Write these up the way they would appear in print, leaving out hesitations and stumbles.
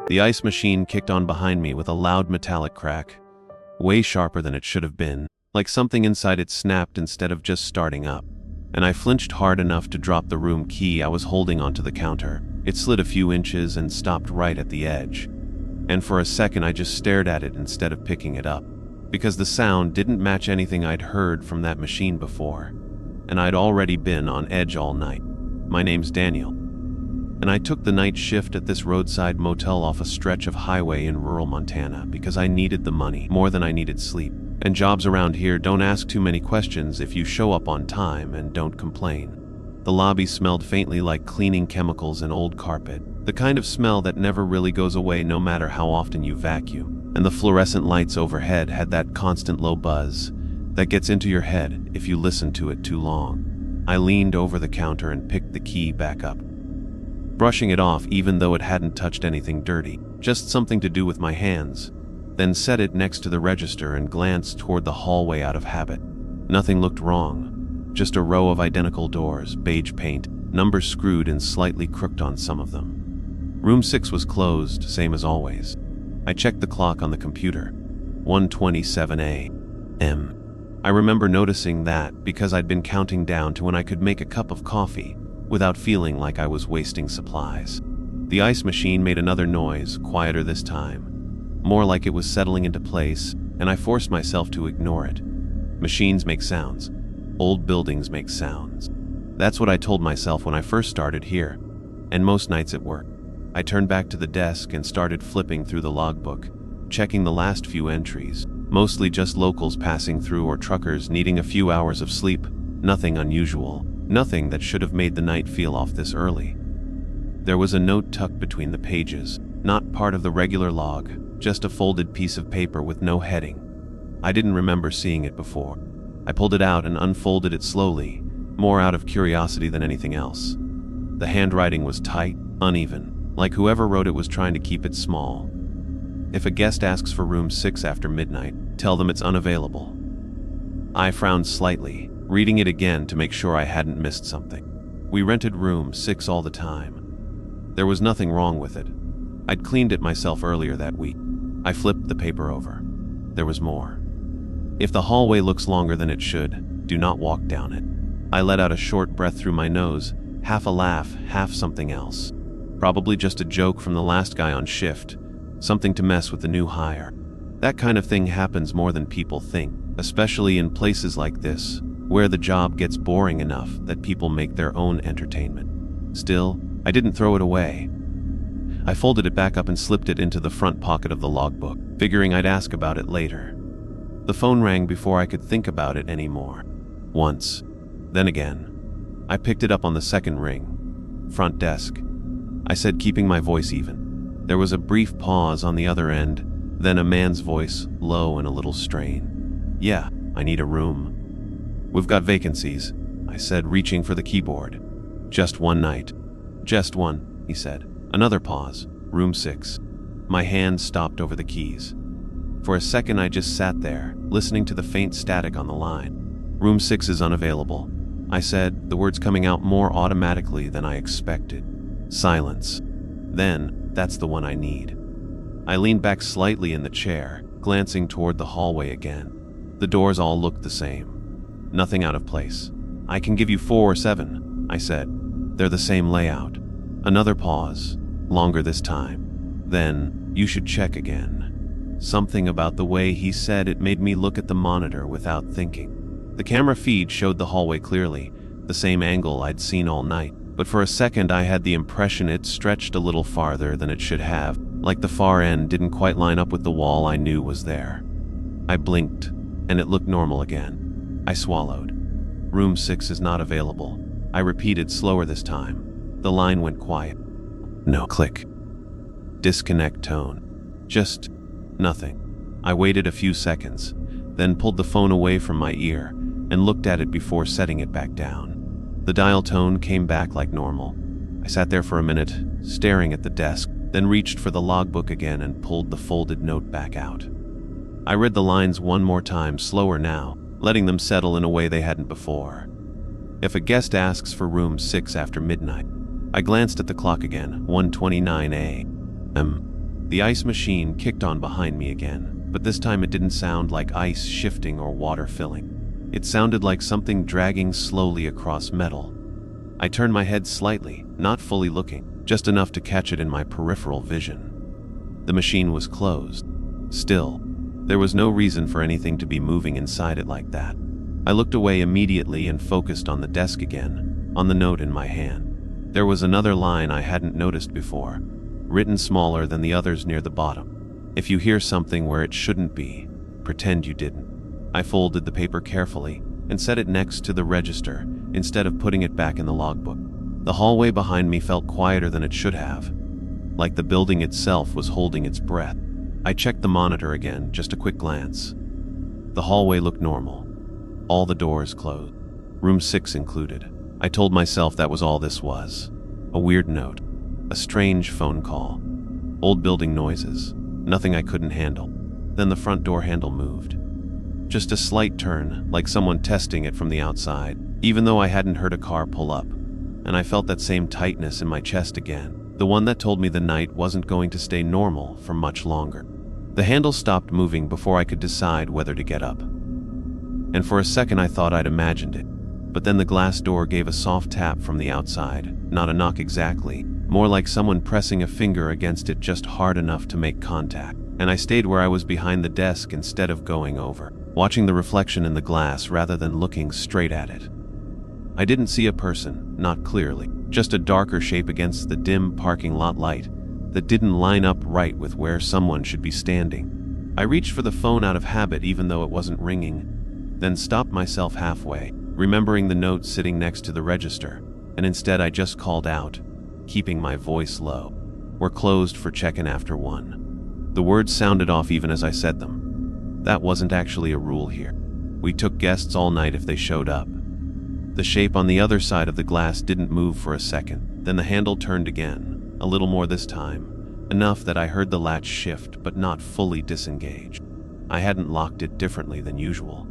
The ice machine kicked on behind me with a loud metallic crack, way sharper than it should have been, like something inside it snapped instead of just starting up. And I flinched hard enough to drop the room key I was holding onto the counter. It slid a few inches and stopped right at the edge. And for a second I just stared at it instead of picking it up, because the sound didn't match anything I'd heard from that machine before. And I'd already been on edge all night. My name's Daniel, and I took the night shift at this roadside motel off a stretch of highway in rural Montana because I needed the money more than I needed sleep. And jobs around here don't ask too many questions if you show up on time and don't complain. The lobby smelled faintly like cleaning chemicals and old carpet, the kind of smell that never really goes away no matter how often you vacuum. And the fluorescent lights overhead had that constant low buzz that gets into your head if you listen to it too long. I leaned over the counter and picked the key back up, brushing it off even though it hadn't touched anything dirty, just something to do with my hands, then set it next to the register and glanced toward the hallway out of habit. Nothing looked wrong, just a row of identical doors, beige paint, numbers screwed and slightly crooked on some of them. Room 6 was closed, same as always. I checked the clock on the computer, 1:27 a.m. I remember noticing that because I'd been counting down to when I could make a cup of coffee without feeling like I was wasting supplies. The ice machine made another noise, quieter this time, more like it was settling into place, and I forced myself to ignore it. Machines make sounds. Old buildings make sounds. That's what I told myself when I first started here, and most nights at work. I turned back to the desk and started flipping through the logbook, checking the last few entries, mostly just locals passing through or truckers needing a few hours of sleep. Nothing unusual, nothing that should have made the night feel off this early. There was a note tucked between the pages, not part of the regular log, just a folded piece of paper with no heading. I didn't remember seeing it before. I pulled it out and unfolded it slowly, more out of curiosity than anything else. The handwriting was tight, uneven, like whoever wrote it was trying to keep it small. If a guest asks for room 6 after midnight, tell them it's unavailable. I frowned slightly, reading it again to make sure I hadn't missed something. We rented room 6 all the time. There was nothing wrong with it. I'd cleaned it myself earlier that week. I flipped the paper over. There was more. If the hallway looks longer than it should, do not walk down it. I let out a short breath through my nose, half a laugh, half something else. Probably just a joke from the last guy on shift, something to mess with the new hire. That kind of thing happens more than people think, especially in places like this, where the job gets boring enough that people make their own entertainment. Still, I didn't throw it away. I folded it back up and slipped it into the front pocket of the logbook, figuring I'd ask about it later. The phone rang before I could think about it anymore. Once, then again. I picked it up on the second ring. Front desk. I said, keeping my voice even. There was a brief pause on the other end, then a man's voice, low and a little strained. Yeah, I need a room. We've got vacancies, I said, reaching for the keyboard. Just one night. Just one, he said. Another pause. Room 6. My hand stopped over the keys. For a second I just sat there, listening to the faint static on the line. Room 6 is unavailable, I said, the words coming out more automatically than I expected. Silence. Then, that's the one I need. I leaned back slightly in the chair, glancing toward the hallway again. The doors all looked the same. Nothing out of place. I can give you 4 or 7, I said. They're the same layout. Another pause, longer this time. Then, you should check again. Something about the way he said it made me look at the monitor without thinking. The camera feed showed the hallway clearly, the same angle I'd seen all night, but for a second I had the impression it stretched a little farther than it should have, like the far end didn't quite line up with the wall I knew was there. I blinked, and it looked normal again. I swallowed. Room 6 is not available, I repeated slower this time. The line went quiet. No click. Disconnect tone. Just nothing. I waited a few seconds, then pulled the phone away from my ear and looked at it before setting it back down. The dial tone came back like normal. I sat there for a minute, staring at the desk, then reached for the logbook again and pulled the folded note back out. I read the lines one more time, slower now, letting them settle in a way they hadn't before. If a guest asks for room 6 after midnight, I glanced at the clock again, 1:29 a.m. The ice machine kicked on behind me again, but this time it didn't sound like ice shifting or water filling. It sounded like something dragging slowly across metal. I turned my head slightly, not fully looking, just enough to catch it in my peripheral vision. The machine was closed. Still, there was no reason for anything to be moving inside it like that. I looked away immediately and focused on the desk again, on the note in my hand. There was another line I hadn't noticed before, written smaller than the others near the bottom. If you hear something where it shouldn't be, pretend you didn't. I folded the paper carefully and set it next to the register instead of putting it back in the logbook. The hallway behind me felt quieter than it should have, like the building itself was holding its breath. I checked the monitor again, just a quick glance. The hallway looked normal. All the doors closed, room 6 included. I told myself that was all this was. A weird note, a strange phone call, old building noises, nothing I couldn't handle. Then the front door handle moved. Just a slight turn, like someone testing it from the outside, even though I hadn't heard a car pull up. And I felt that same tightness in my chest again, the one that told me the night wasn't going to stay normal for much longer. The handle stopped moving before I could decide whether to get up. And for a second I thought I'd imagined it. But then the glass door gave a soft tap from the outside, not a knock exactly, more like someone pressing a finger against it just hard enough to make contact. And I stayed where I was behind the desk instead of going over, watching the reflection in the glass rather than looking straight at it. I didn't see a person, not clearly, just a darker shape against the dim parking lot light that didn't line up right with where someone should be standing. I reached for the phone out of habit even though it wasn't ringing, then stopped myself halfway, remembering the note sitting next to the register, and instead I just called out, keeping my voice low. "We're closed for check-in after 1. The words sounded off even as I said them. That wasn't actually a rule here. We took guests all night if they showed up. The shape on the other side of the glass didn't move for a second. Then the handle turned again, a little more this time, enough that I heard the latch shift but not fully disengage. I hadn't locked it differently than usual.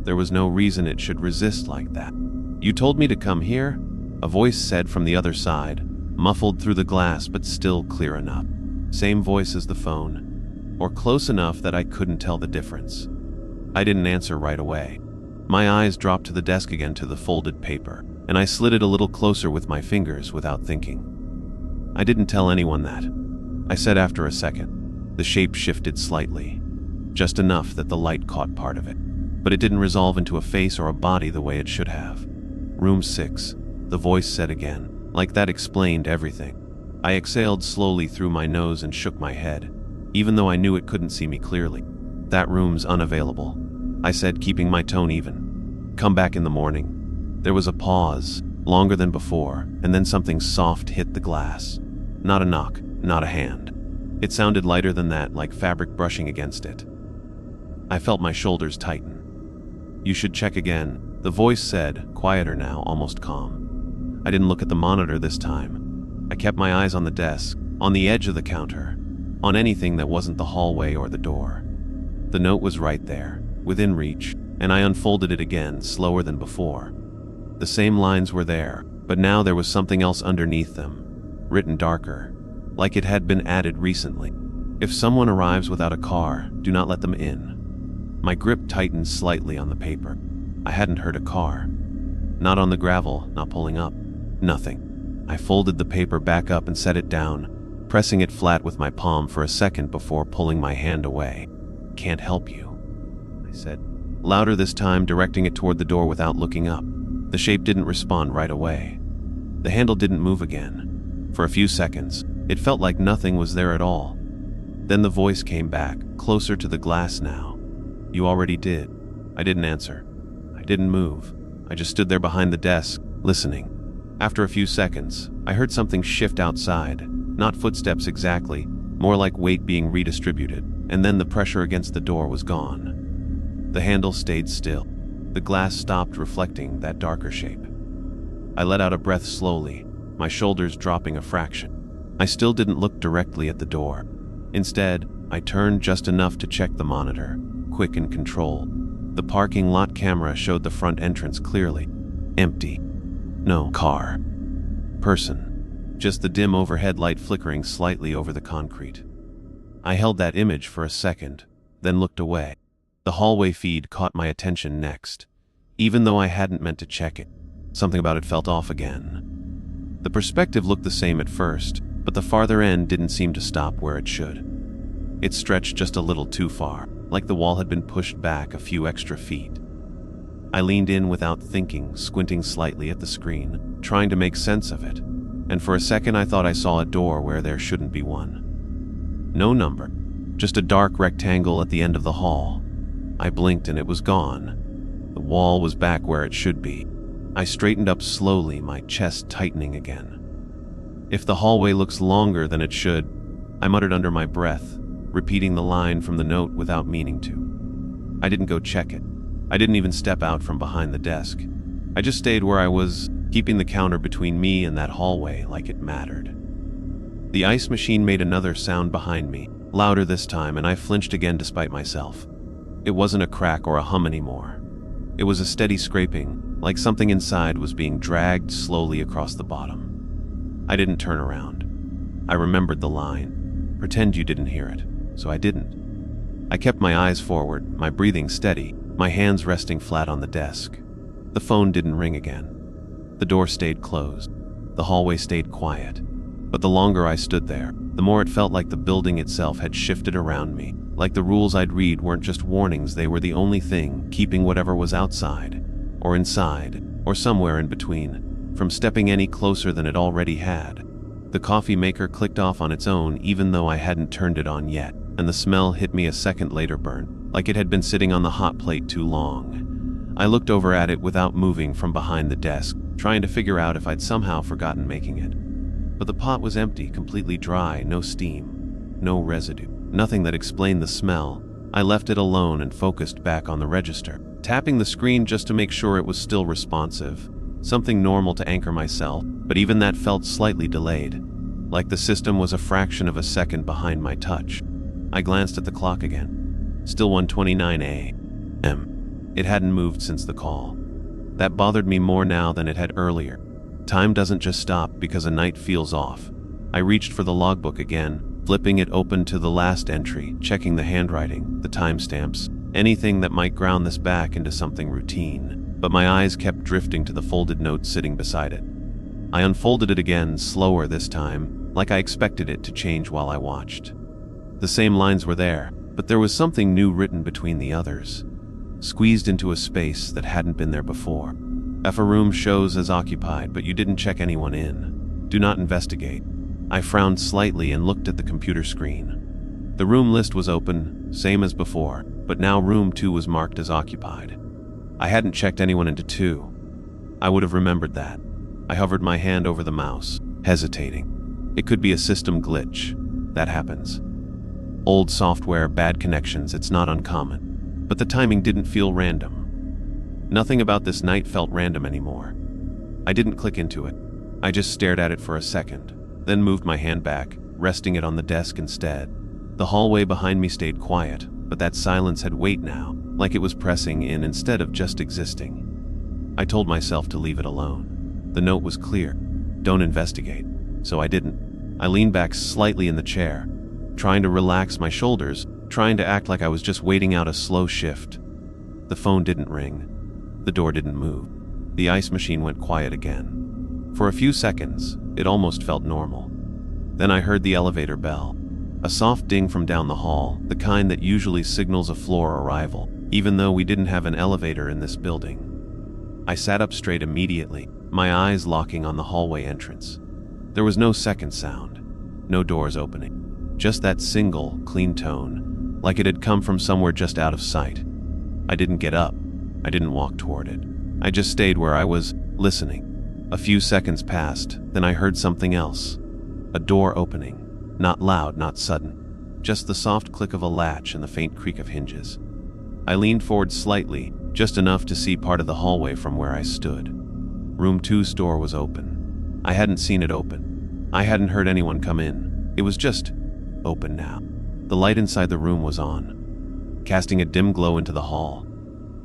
There was no reason it should resist like that. "You told me to come here?" a voice said from the other side, muffled through the glass but still clear enough. Same voice as the phone, or close enough that I couldn't tell the difference. I didn't answer right away. My eyes dropped to the desk again, to the folded paper, and I slid it a little closer with my fingers without thinking. "I didn't tell anyone that," I said after a second. The shape shifted slightly, just enough that the light caught part of it, but it didn't resolve into a face or a body the way it should have. "Room 6, the voice said again, like that explained everything. I exhaled slowly through my nose and shook my head, even though I knew it couldn't see me clearly. "That room's unavailable," I said, keeping my tone even. "Come back in the morning." There was a pause, longer than before, and then something soft hit the glass. Not a knock, not a hand. It sounded lighter than that, like fabric brushing against it. I felt my shoulders tighten. "You should check again," the voice said, quieter now, almost calm. I didn't look at the monitor this time. I kept my eyes on the desk, on the edge of the counter, on anything that wasn't the hallway or the door. The note was right there, within reach, and I unfolded it again, slower than before. The same lines were there, but now there was something else underneath them, written darker, like it had been added recently. "If someone arrives without a car, do not let them in." My grip tightened slightly on the paper. I hadn't heard a car. Not on the gravel, not pulling up. Nothing. I folded the paper back up and set it down, pressing it flat with my palm for a second before pulling my hand away. "Can't help you," I said, louder this time, directing it toward the door without looking up. The shape didn't respond right away. The handle didn't move again. For a few seconds, it felt like nothing was there at all. Then the voice came back, closer to the glass now. "You already did." I didn't answer. I didn't move. I just stood there behind the desk, listening. After a few seconds, I heard something shift outside, not footsteps exactly, more like weight being redistributed, and then the pressure against the door was gone. The handle stayed still. The glass stopped reflecting that darker shape. I let out a breath slowly, my shoulders dropping a fraction. I still didn't look directly at the door. Instead, I turned just enough to check the monitor, quick and controlled. The parking lot camera showed the front entrance clearly. Empty. No car. Person. Just the dim overhead light flickering slightly over the concrete. I held that image for a second, then looked away. The hallway feed caught my attention next. Even though I hadn't meant to check it, something about it felt off again. The perspective looked the same at first, but the farther end didn't seem to stop where it should. It stretched just a little too far, like the wall had been pushed back a few extra feet. I leaned in without thinking, squinting slightly at the screen, trying to make sense of it, and for a second I thought I saw a door where there shouldn't be one. No number, just a dark rectangle at the end of the hall. I blinked and it was gone. The wall was back where it should be. I straightened up slowly, my chest tightening again. If the hallway looks longer than it should, I muttered under my breath, repeating the line from the note without meaning to. I didn't go check it. I didn't even step out from behind the desk. I just stayed where I was, keeping the counter between me and that hallway like it mattered. The ice machine made another sound behind me, louder this time, and I flinched again despite myself. It wasn't a crack or a hum anymore. It was a steady scraping, like something inside was being dragged slowly across the bottom. I didn't turn around. I remembered the line, "Pretend you didn't hear it," so I didn't. I kept my eyes forward, my breathing steady, my hands resting flat on the desk. The phone didn't ring again. The door stayed closed. The hallway stayed quiet. But the longer I stood there, the more it felt like the building itself had shifted around me, like the rules I'd read weren't just warnings, they were the only thing keeping whatever was outside, or inside, or somewhere in between, from stepping any closer than it already had. The coffee maker clicked off on its own even though I hadn't turned it on yet, and the smell hit me a second later, burnt, like it had been sitting on the hot plate too long. I looked over at it without moving from behind the desk, trying to figure out if I'd somehow forgotten making it. But the pot was empty, completely dry, no steam, no residue, nothing that explained the smell. I left it alone and focused back on the register, tapping the screen just to make sure it was still responsive. Something normal to anchor myself, but even that felt slightly delayed, like the system was a fraction of a second behind my touch. I glanced at the clock again. Still 1:29 a.m. It hadn't moved since the call. That bothered me more now than it had earlier. Time doesn't just stop because a night feels off. I reached for the logbook again, flipping it open to the last entry, checking the handwriting, the timestamps, anything that might ground this back into something routine. But my eyes kept drifting to the folded note sitting beside it. I unfolded it again, slower this time, like I expected it to change while I watched. The same lines were there, but there was something new written between the others, squeezed into a space that hadn't been there before. If a room shows as occupied but you didn't check anyone in, do not investigate. I frowned slightly and looked at the computer screen. The room list was open, same as before, but now room 2 was marked as occupied. I hadn't checked anyone into 2. I would have remembered that. I hovered my hand over the mouse, hesitating. It could be a system glitch. That happens. Old software, bad connections, it's not uncommon. But the timing didn't feel random. Nothing about this night felt random anymore. I didn't click into it. I just stared at it for a second, then moved my hand back, resting it on the desk instead. The hallway behind me stayed quiet, but that silence had weight now, like it was pressing in instead of just existing. I told myself to leave it alone. The note was clear. Don't investigate. So I didn't. I leaned back slightly in the chair, trying to relax my shoulders, trying to act like I was just waiting out a slow shift. The phone didn't ring. The door didn't move. The ice machine went quiet again. For a few seconds, it almost felt normal. Then I heard the elevator bell. A soft ding from down the hall, the kind that usually signals a floor arrival, even though we didn't have an elevator in this building. I sat up straight immediately, my eyes locking on the hallway entrance. There was no second sound, no doors opening, just that single, clean tone, like it had come from somewhere just out of sight. I didn't get up. I didn't walk toward it. I just stayed where I was, listening. A few seconds passed, then I heard something else. A door opening. Not loud, not sudden. Just the soft click of a latch and the faint creak of hinges. I leaned forward slightly, just enough to see part of the hallway from where I stood. Room 2's door was open. I hadn't seen it open. I hadn't heard anyone come in. It was just open now. The light inside the room was on, casting a dim glow into the hall.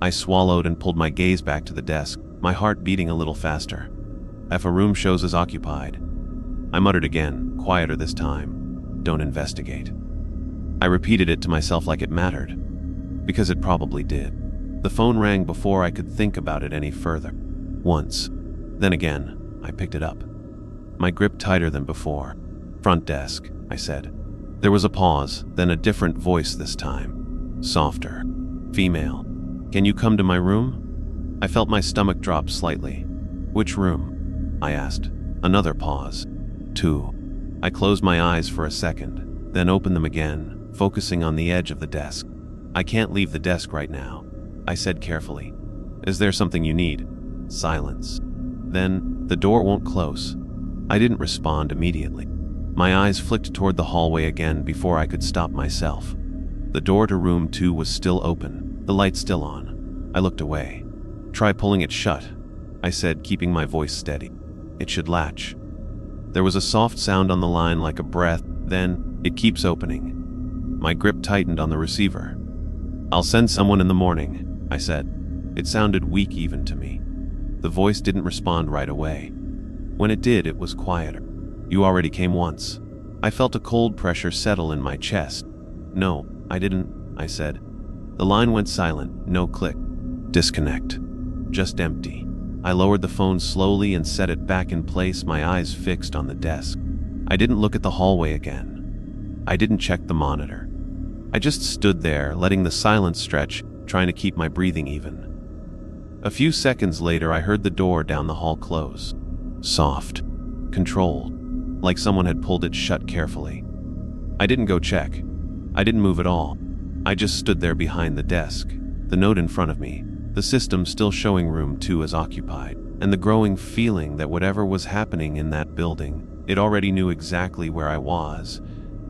I swallowed and pulled my gaze back to the desk, my heart beating a little faster. If a room shows as occupied, I muttered again, quieter this time, don't investigate. I repeated it to myself like it mattered, because it probably did. The phone rang before I could think about it any further. Once. Then again, I picked it up. My grip tighter than before. "Front desk," I said. There was a pause, then a different voice this time. Softer. Female. "Can you come to my room?" I felt my stomach drop slightly. "Which room?" I asked. Another pause. 2. I closed my eyes for a second, then opened them again, focusing on the edge of the desk. "I can't leave the desk right now," I said carefully. "Is there something you need?" Silence. Then, "The door won't close." I didn't respond immediately. My eyes flicked toward the hallway again before I could stop myself. The door to room 2 was still open, the light still on. I looked away. "Try pulling it shut," I said, keeping my voice steady. "It should latch." There was a soft sound on the line like a breath, then, "It keeps opening." My grip tightened on the receiver. "I'll send someone in the morning," I said. It sounded weak even to me. The voice didn't respond right away. When it did, it was quieter. "You already came once." I felt a cold pressure settle in my chest. "No, I didn't," I said. The line went silent, no click. Disconnect. Just empty. I lowered the phone slowly and set it back in place, my eyes fixed on the desk. I didn't look at the hallway again. I didn't check the monitor. I just stood there, letting the silence stretch, trying to keep my breathing even. A few seconds later, I heard the door down the hall close. Soft. Controlled. Like someone had pulled it shut carefully. I didn't go check. I didn't move at all. I just stood there behind the desk, the note in front of me, the system still showing room 2 as occupied, and the growing feeling that whatever was happening in that building, it already knew exactly where I was,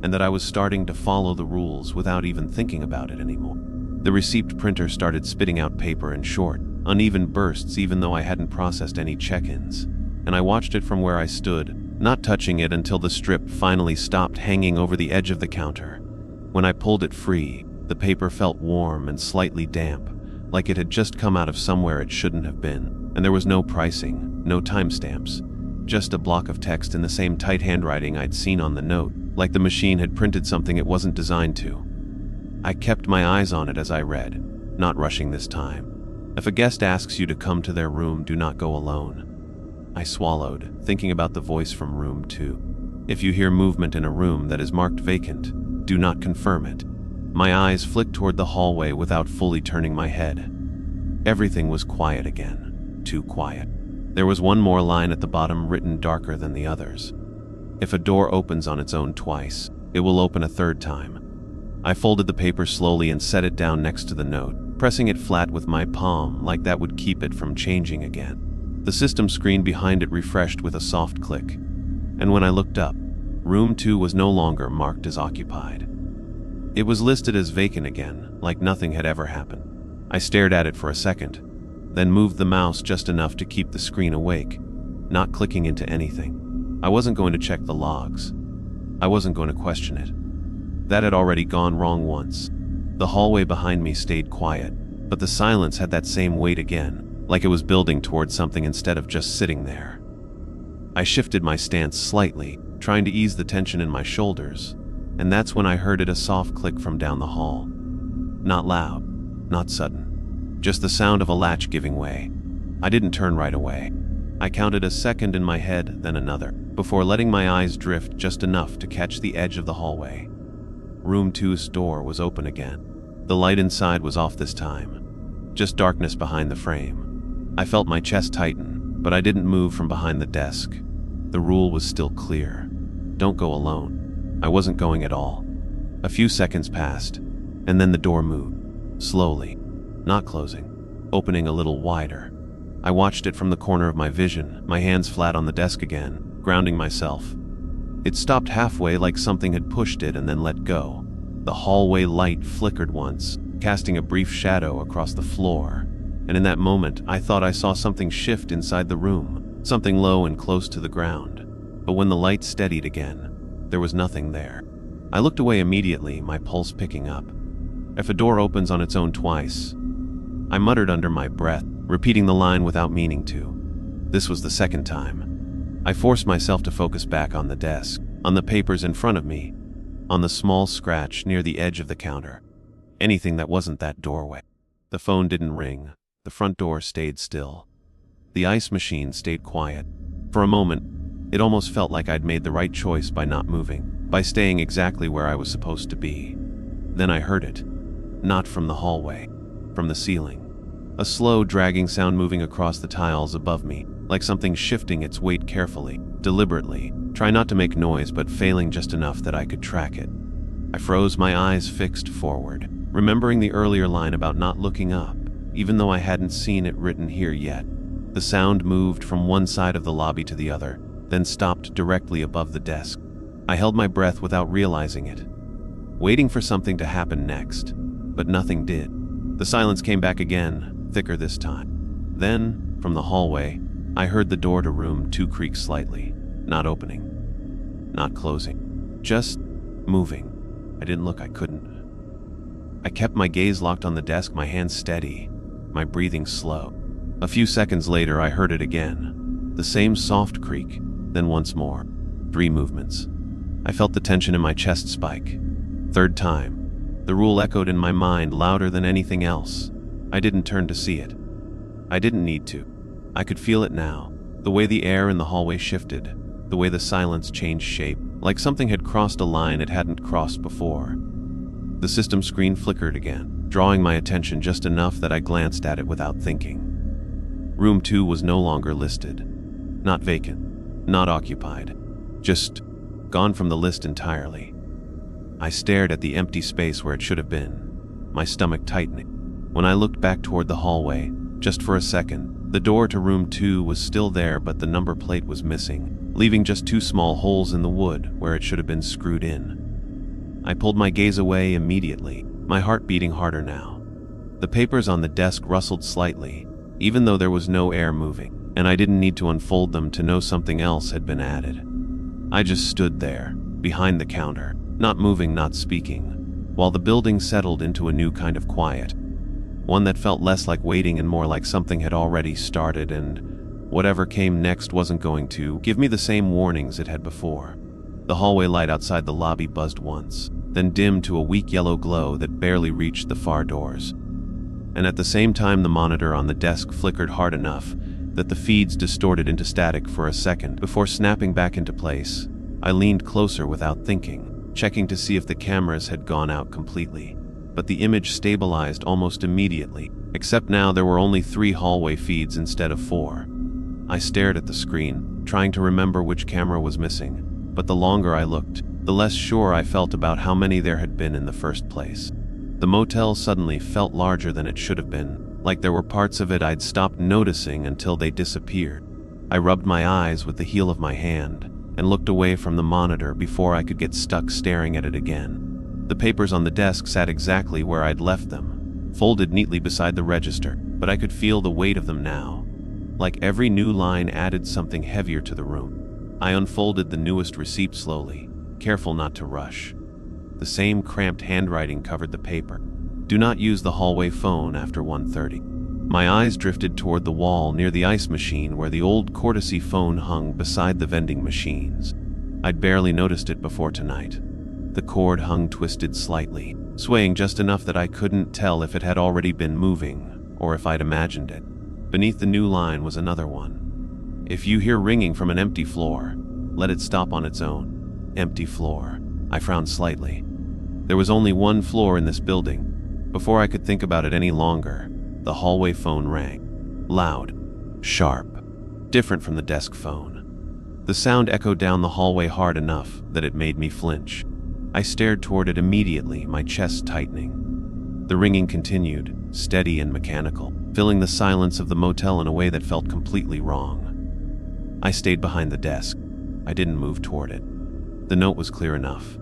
and that I was starting to follow the rules without even thinking about it anymore. The receipt printer started spitting out paper in short, uneven bursts even though I hadn't processed any check-ins, and I watched it from where I stood, not touching it until the strip finally stopped hanging over the edge of the counter. When I pulled it free, the paper felt warm and slightly damp, like it had just come out of somewhere it shouldn't have been, and there was no pricing, no timestamps, just a block of text in the same tight handwriting I'd seen on the note, like the machine had printed something it wasn't designed to. I kept my eyes on it as I read, not rushing this time. "If a guest asks you to come to their room, do not go alone." I swallowed, thinking about the voice from room 2. "If you hear movement in a room that is marked vacant, do not confirm it." My eyes flicked toward the hallway without fully turning my head. Everything was quiet again. Too quiet. There was one more line at the bottom written darker than the others. "If a door opens on its own twice, it will open a third time." I folded the paper slowly and set it down next to the note, pressing it flat with my palm like that would keep it from changing again. The system screen behind it refreshed with a soft click, and when I looked up, room 2 was no longer marked as occupied. It was listed as vacant again, like nothing had ever happened. I stared at it for a second, then moved the mouse just enough to keep the screen awake, not clicking into anything. I wasn't going to check the logs. I wasn't going to question it. That had already gone wrong once. The hallway behind me stayed quiet, but the silence had that same weight again, like it was building towards something instead of just sitting there. I shifted my stance slightly, trying to ease the tension in my shoulders, and that's when I heard a soft click from down the hall. Not loud, not sudden, just the sound of a latch giving way. I didn't turn right away. I counted a second in my head, then another, before letting my eyes drift just enough to catch the edge of the hallway. Room 2's door was open again. The light inside was off this time, just darkness behind the frame. I felt my chest tighten, but I didn't move from behind the desk. The rule was still clear. Don't go alone. I wasn't going at all. A few seconds passed, and then the door moved, slowly, not closing, opening a little wider. I watched it from the corner of my vision, my hands flat on the desk again, grounding myself. It stopped halfway like something had pushed it and then let go. The hallway light flickered once, casting a brief shadow across the floor, and in that moment I thought I saw something shift inside the room, something low and close to the ground. But when the light steadied again, there was nothing there. I looked away immediately, my pulse picking up. "If a door opens on its own twice," I muttered under my breath, repeating the line without meaning to. This was the second time. I forced myself to focus back on the desk, on the papers in front of me. on the small scratch near the edge of the counter. Anything that wasn't that doorway. The phone didn't ring. The front door stayed still. The ice machine stayed quiet. For a moment, it almost felt like I'd made the right choice by not moving, by staying exactly where I was supposed to be. Then I heard it. Not from the hallway, from the ceiling. A slow, dragging sound moving across the tiles above me, like something shifting its weight carefully, deliberately, try not to make noise but failing just enough that I could track it. I froze, my eyes fixed forward, remembering the earlier line about not looking up, even though I hadn't seen it written here yet. The sound moved from one side of the lobby to the other, then stopped directly above the desk. I held my breath without realizing it, waiting for something to happen next, but nothing did. The silence came back again, thicker this time. Then, from the hallway, I heard the door to room 2 creak slightly, not opening, not closing, just moving. I didn't look, I couldn't. I kept my gaze locked on the desk, my hands steady, my breathing slow. A few seconds later, I heard it again. The same soft creak, then once more. 3 movements. I felt the tension in my chest spike. 3rd time. The rule echoed in my mind louder than anything else. I didn't turn to see it. I didn't need to. I could feel it now. The way the air in the hallway shifted. The way the silence changed shape, like something had crossed a line it hadn't crossed before. The system screen flickered again, drawing my attention just enough that I glanced at it without thinking. Room 2 was no longer listed. Not vacant, not occupied, just gone from the list entirely. I stared at the empty space where it should have been, my stomach tightening. When I looked back toward the hallway, just for a second, the door to room 2 was still there, but the number plate was missing, leaving just 2 small holes in the wood where it should have been screwed in. I pulled my gaze away immediately, my heart beating harder now. The papers on the desk rustled slightly, even though there was no air moving, and I didn't need to unfold them to know something else had been added. I just stood there, behind the counter, not moving, not speaking, while the building settled into a new kind of quiet. One that felt less like waiting and more like something had already started, and whatever came next wasn't going to give me the same warnings it had before. The hallway light outside the lobby buzzed once, then dimmed to a weak yellow glow that barely reached the far doors. And at the same time, the monitor on the desk flickered hard enough that the feeds distorted into static for a second before snapping back into place. I leaned closer without thinking, checking to see if the cameras had gone out completely. But the image stabilized almost immediately, except now there were only 3 hallway feeds instead of 4. I stared at the screen, trying to remember which camera was missing, but the longer I looked, the less sure I felt about how many there had been in the first place. The motel suddenly felt larger than it should have been, like there were parts of it I'd stopped noticing until they disappeared. I rubbed my eyes with the heel of my hand and looked away from the monitor before I could get stuck staring at it again. The papers on the desk sat exactly where I'd left them, folded neatly beside the register, but I could feel the weight of them now. Like every new line added something heavier to the room. I unfolded the newest receipt slowly, careful not to rush. The same cramped handwriting covered the paper. Do not use the hallway phone after 1:30. My eyes drifted toward the wall near the ice machine where the old courtesy phone hung beside the vending machines. I'd barely noticed it before tonight. The cord hung twisted slightly, swaying just enough that I couldn't tell if it had already been moving or if I'd imagined it. Beneath the new line was another one. If you hear ringing from an empty floor, let it stop on its own. Empty floor. I frowned slightly. There was only 1 floor in this building. Before I could think about it any longer, the hallway phone rang. Loud, sharp, different from the desk phone. The sound echoed down the hallway hard enough that it made me flinch. I stared toward it immediately, my chest tightening. The ringing continued, steady and mechanical, filling the silence of the motel in a way that felt completely wrong. I stayed behind the desk. I didn't move toward it. The note was clear enough.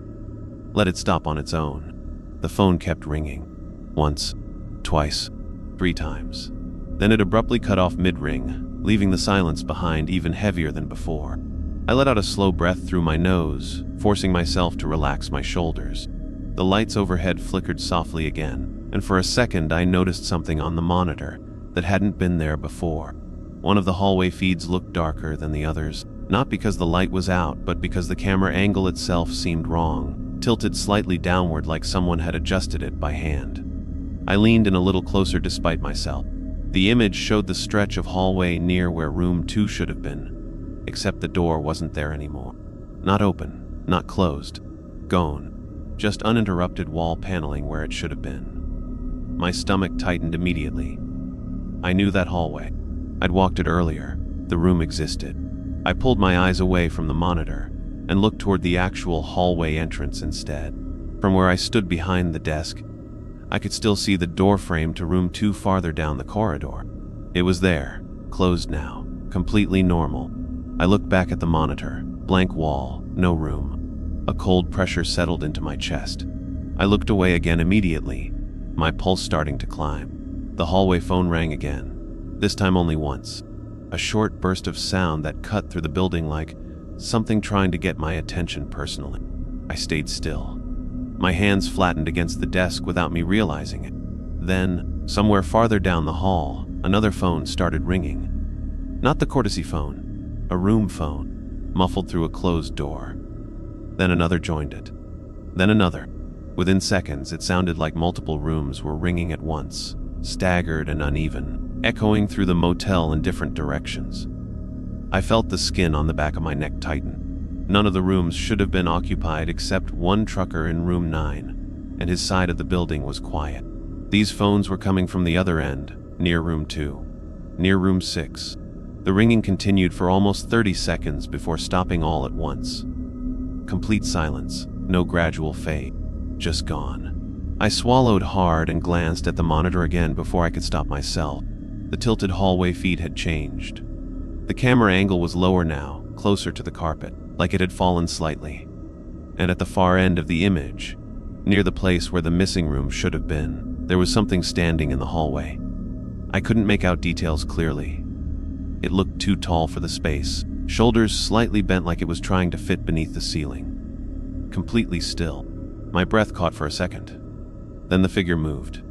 Let it stop on its own. The phone kept ringing. Once, twice, 3 times. Then it abruptly cut off mid-ring, leaving the silence behind even heavier than before. I let out a slow breath through my nose, forcing myself to relax my shoulders. The lights overhead flickered softly again, and for a second I noticed something on the monitor that hadn't been there before. One of the hallway feeds looked darker than the others, not because the light was out, but because the camera angle itself seemed wrong, tilted slightly downward like someone had adjusted it by hand. I leaned in a little closer despite myself. The image showed the stretch of hallway near where room 2 should have been, except the door wasn't there anymore. Not open, not closed, gone. Just uninterrupted wall paneling where it should have been. My stomach tightened immediately. I knew that hallway. I'd walked it earlier. The room existed. I pulled my eyes away from the monitor and looked toward the actual hallway entrance instead. From where I stood behind the desk, I could still see the door frame to room 2 farther down the corridor. It was there, closed now, completely normal. I looked back at the monitor. Blank wall, no room. A cold pressure settled into my chest. I looked away again immediately, my pulse starting to climb. The hallway phone rang again, this time only once. A short burst of sound that cut through the building like something trying to get my attention personally. I stayed still. My hands flattened against the desk without me realizing it. Then, somewhere farther down the hall, another phone started ringing. Not the courtesy phone, a room phone, muffled through a closed door. Then another joined it. Then another. Within seconds, it sounded like multiple rooms were ringing at once, staggered and uneven, echoing through the motel in different directions. I felt the skin on the back of my neck tighten. None of the rooms should have been occupied except one trucker in room 9, and his side of the building was quiet. These phones were coming from the other end, near room 2, near room 6. The ringing continued for almost 30 seconds before stopping all at once. Complete silence, no gradual fade, just gone. I swallowed hard and glanced at the monitor again before I could stop myself. The tilted hallway feed had changed. The camera angle was lower now, closer to the carpet, like it had fallen slightly. And at the far end of the image, near the place where the missing room should have been, there was something standing in the hallway. I couldn't make out details clearly. It looked too tall for the space, shoulders slightly bent like it was trying to fit beneath the ceiling. Completely still. My breath caught for a second. Then the figure moved.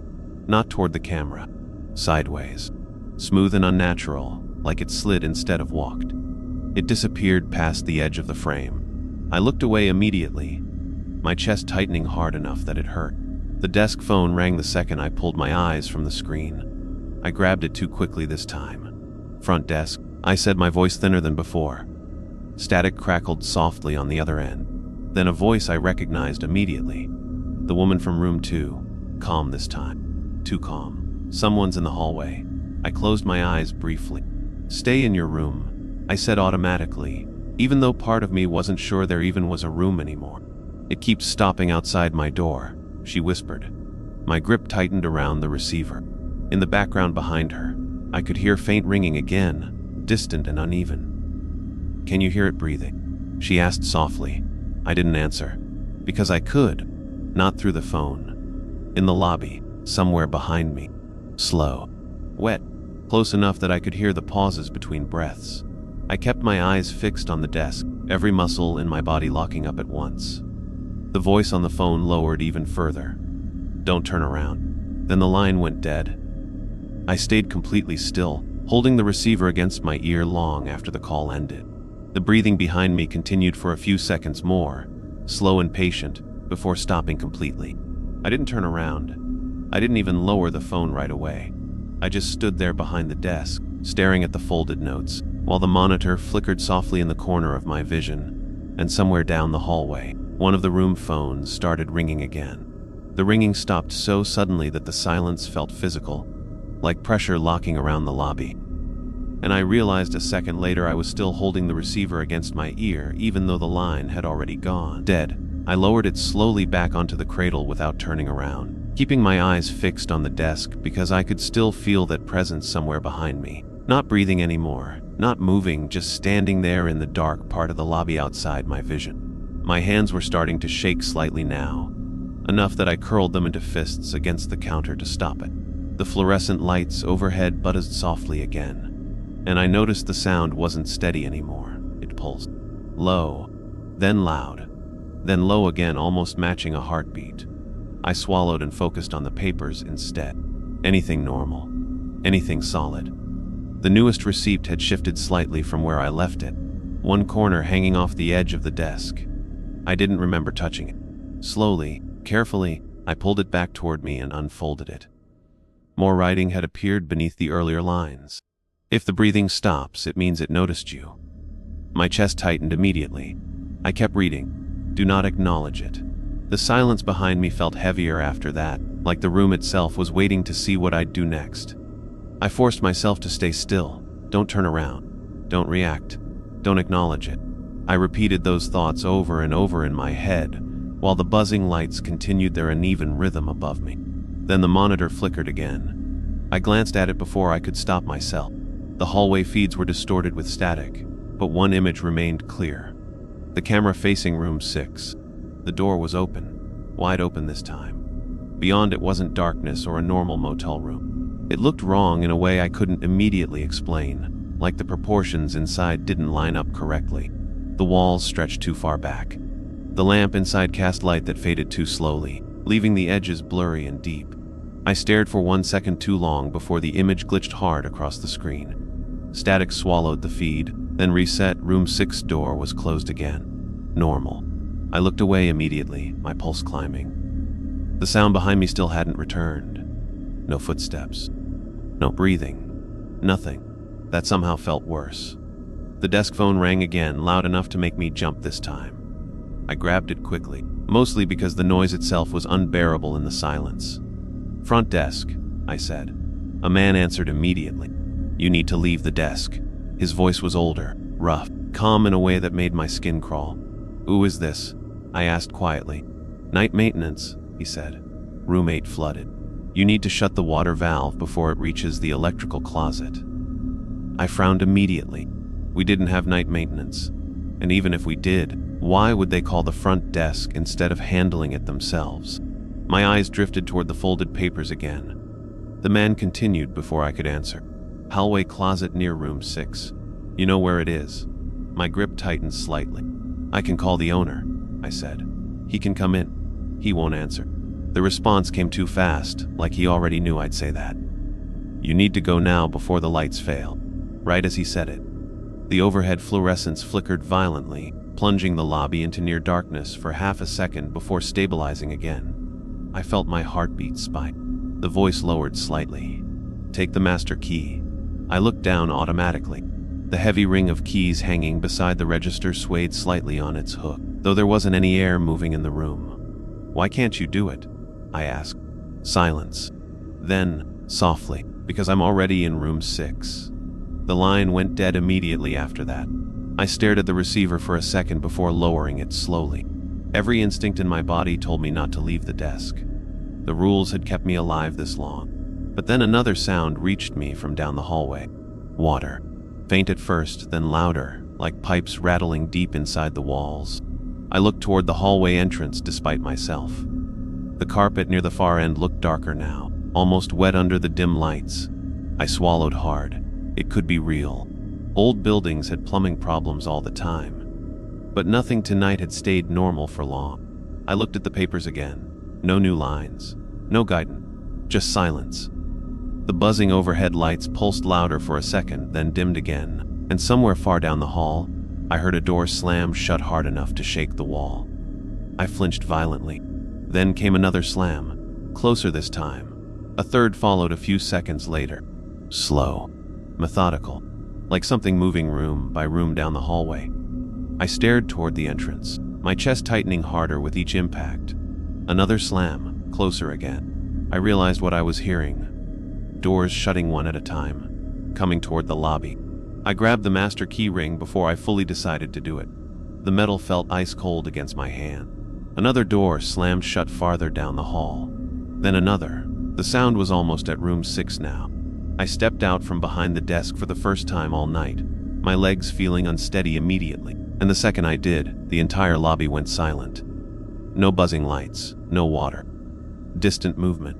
Not toward the camera. Sideways. Smooth and unnatural, like it slid instead of walked. It disappeared past the edge of the frame. I looked away immediately, my chest tightening hard enough that it hurt. The desk phone rang the second I pulled my eyes from the screen. I grabbed it too quickly this time. "Front desk," I said, my voice thinner than before. Static crackled softly on the other end. Then a voice I recognized immediately. The woman from room 2. Calm this time. Too calm. "Someone's in the hallway." I closed my eyes briefly. "Stay in your room," I said automatically, even though part of me wasn't sure there even was a room anymore. "It keeps stopping outside my door," she whispered. My grip tightened around the receiver. In the background behind her, I could hear faint ringing again, distant and uneven. "Can you hear it breathing?" she asked softly. I didn't answer, because I could, not through the phone. In the lobby, somewhere behind me. Slow. Wet. Close enough that I could hear the pauses between breaths. I kept my eyes fixed on the desk, every muscle in my body locking up at once. The voice on the phone lowered even further. "Don't turn around." Then the line went dead. I stayed completely still, holding the receiver against my ear long after the call ended. The breathing behind me continued for a few seconds more, slow and patient, before stopping completely. I didn't turn around. I didn't even lower the phone right away. I just stood there behind the desk, staring at the folded notes, while the monitor flickered softly in the corner of my vision. And somewhere down the hallway, one of the room phones started ringing again. The ringing stopped so suddenly that the silence felt physical, like pressure locking around the lobby. And I realized a second later I was still holding the receiver against my ear, even though the line had already gone. Dead. I lowered it slowly back onto the cradle without turning around, keeping my eyes fixed on the desk because I could still feel that presence somewhere behind me. Not breathing anymore, not moving, just standing there in the dark part of the lobby outside my vision. My hands were starting to shake slightly now, enough that I curled them into fists against the counter to stop it. The fluorescent lights overhead buzzed softly again, and I noticed the sound wasn't steady anymore. It pulsed. Low, then loud, then low again, almost matching a heartbeat. I swallowed and focused on the papers instead. Anything normal. Anything solid. The newest receipt had shifted slightly from where I left it, one corner hanging off the edge of the desk. I didn't remember touching it. Slowly, carefully, I pulled it back toward me and unfolded it. More writing had appeared beneath the earlier lines. If the breathing stops, it means it noticed you. My chest tightened immediately. I kept reading. Do not acknowledge it. The silence behind me felt heavier after that, like the room itself was waiting to see what I'd do next. I forced myself to stay still. Don't turn around. Don't react. Don't acknowledge it. I repeated those thoughts over and over in my head, while the buzzing lights continued their uneven rhythm above me. Then the monitor flickered again. I glanced at it before I could stop myself. The hallway feeds were distorted with static, but one image remained clear. The camera facing room 6. The door was open, wide open this time. Beyond it wasn't darkness or a normal motel room. It looked wrong in a way I couldn't immediately explain, like the proportions inside didn't line up correctly. The walls stretched too far back. The lamp inside cast light that faded too slowly, leaving the edges blurry and deep. I stared for 1 second too long before the image glitched hard across the screen. Static swallowed the feed, then reset. Room 6 door was closed again. Normal. I looked away immediately, my pulse climbing. The sound behind me still hadn't returned. No footsteps. No breathing. Nothing. That somehow felt worse. The desk phone rang again, loud enough to make me jump this time. I grabbed it quickly, mostly because the noise itself was unbearable in the silence. "Front desk," I said. A man answered immediately. "You need to leave the desk." His voice was older, rough, calm in a way that made my skin crawl. "Who is this?" I asked quietly. "Night maintenance," he said. "Room 8 flooded. You need to shut the water valve before it reaches the electrical closet." I frowned immediately. We didn't have night maintenance. And even if we did, why would they call the front desk instead of handling it themselves? My eyes drifted toward the folded papers again. The man continued before I could answer. "Hallway closet near room 6. You know where it is?" My grip tightened slightly. "I can call the owner," I said. "He can come in." "He won't answer." The response came too fast, like he already knew I'd say that. "You need to go now before the lights fail." Right as he said it, the overhead fluorescence flickered violently, plunging the lobby into near darkness for half a second before stabilizing again. I felt my heartbeat spike. The voice lowered slightly. "Take the master key." I looked down automatically. The heavy ring of keys hanging beside the register swayed slightly on its hook, though there wasn't any air moving in the room. "Why can't you do it?" I asked. Silence. Then, softly, "Because I'm already in room 6. The line went dead immediately after that. I stared at the receiver for a second before lowering it slowly. Every instinct in my body told me not to leave the desk. The rules had kept me alive this long. But then another sound reached me from down the hallway. Water. Faint at first, then louder, like pipes rattling deep inside the walls. I looked toward the hallway entrance despite myself. The carpet near the far end looked darker now, almost wet under the dim lights. I swallowed hard. It could be real. Old buildings had plumbing problems all the time. But nothing tonight had stayed normal for long. I looked at the papers again. No new lines. No guidance. Just silence. The buzzing overhead lights pulsed louder for a second, then dimmed again, and somewhere far down the hall, I heard a door slam shut hard enough to shake the wall. I flinched violently. Then came another slam, closer this time. A third followed a few seconds later. Slow. Methodical. Like something moving room by room down the hallway. I stared toward the entrance, my chest tightening harder with each impact. Another slam, closer again. I realized what I was hearing. Doors shutting one at a time, coming toward the lobby. I grabbed the master key ring before I fully decided to do it. The metal felt ice cold against my hand. Another door slammed shut farther down the hall. Then another. The sound was almost at room 6 now. I stepped out from behind the desk for the first time all night, my legs feeling unsteady immediately. And the second I did, the entire lobby went silent. No buzzing lights, no water. Distant movement.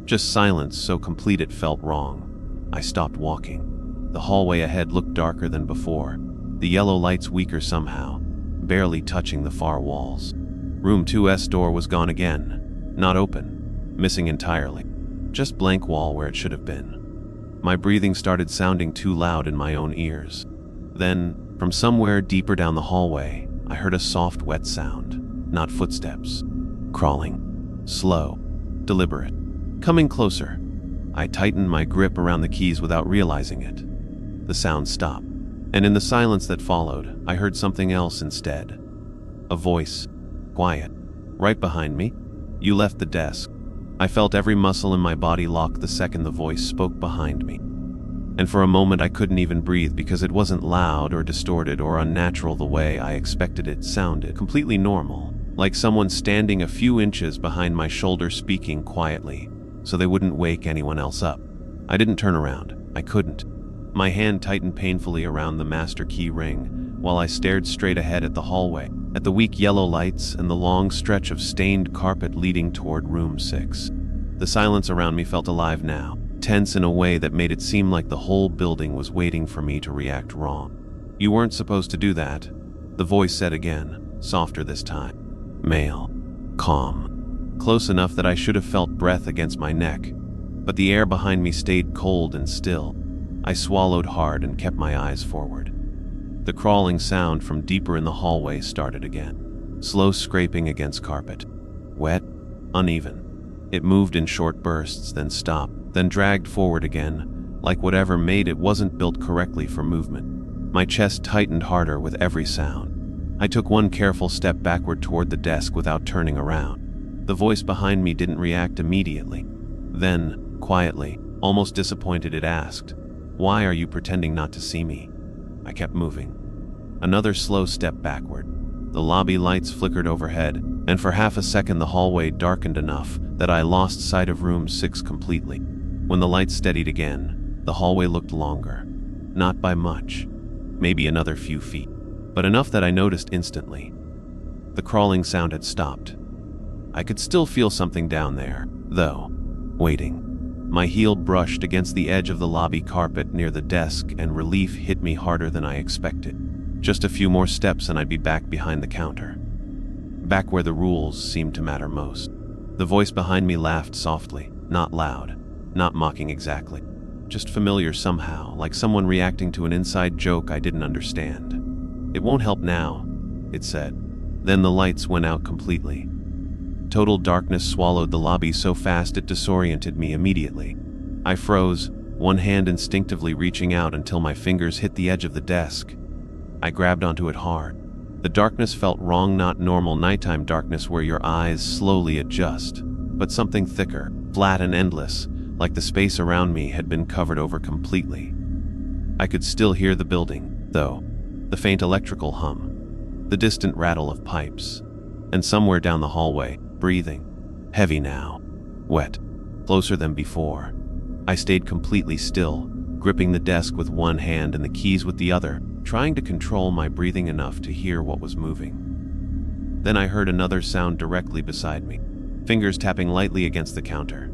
Just silence so complete it felt wrong. I stopped walking. The hallway ahead looked darker than before, the yellow lights weaker somehow, barely touching the far walls. Room 2's door was gone again. Not open. Missing entirely. Just blank wall where it should have been. My breathing started sounding too loud in my own ears. Then, from somewhere deeper down the hallway, I heard a soft, wet sound. Not footsteps. Crawling. Slow. Deliberate. Coming closer. I tightened my grip around the keys without realizing it. The sound stopped, and in the silence that followed, I heard something else instead. A voice. Quiet. Right behind me. You left the desk. I felt every muscle in my body lock the second the voice spoke behind me. And for a moment I couldn't even breathe because it wasn't loud or distorted or unnatural the way I expected it sounded. Completely normal, like someone standing a few inches behind my shoulder speaking quietly, so they wouldn't wake anyone else up. I didn't turn around. I couldn't. My hand tightened painfully around the master key ring while I stared straight ahead at the hallway, at the weak yellow lights and the long stretch of stained carpet leading toward room 6. The silence around me felt alive now, tense in a way that made it seem like the whole building was waiting for me to react wrong. You weren't supposed to do that, the voice said again, softer this time. Male. Calm. Close enough that I should have felt breath against my neck, but the air behind me stayed cold and still. I swallowed hard and kept my eyes forward. The crawling sound from deeper in the hallway started again. Slow scraping against carpet. Wet, uneven. It moved in short bursts, then stopped, then dragged forward again, like whatever made it wasn't built correctly for movement. My chest tightened harder with every sound. I took one careful step backward toward the desk without turning around. The voice behind me didn't react immediately. Then, quietly, almost disappointed, it asked, "Why are you pretending not to see me?" I kept moving. Another slow step backward. The lobby lights flickered overhead, and for half a second the hallway darkened enough that I lost sight of room 6 completely. When the lights steadied again, the hallway looked longer. Not by much. Maybe another few feet. But enough that I noticed instantly. The crawling sound had stopped. I could still feel something down there, though, waiting. My heel brushed against the edge of the lobby carpet near the desk, and relief hit me harder than I expected. Just a few more steps and I'd be back behind the counter. Back where the rules seemed to matter most. The voice behind me laughed softly, not loud, not mocking exactly. Just familiar somehow, like someone reacting to an inside joke I didn't understand. "It won't help now," it said. Then the lights went out completely. Total darkness swallowed the lobby so fast it disoriented me immediately. I froze, one hand instinctively reaching out until my fingers hit the edge of the desk. I grabbed onto it hard. The darkness felt wrong, not normal nighttime darkness where your eyes slowly adjust, but something thicker, flat and endless, like the space around me had been covered over completely. I could still hear the building, though, the faint electrical hum, the distant rattle of pipes, and somewhere down the hallway, breathing, heavy now, wet, closer than before. I stayed completely still, gripping the desk with one hand and the keys with the other, trying to control my breathing enough to hear what was moving. Then I heard another sound directly beside me, fingers tapping lightly against the counter.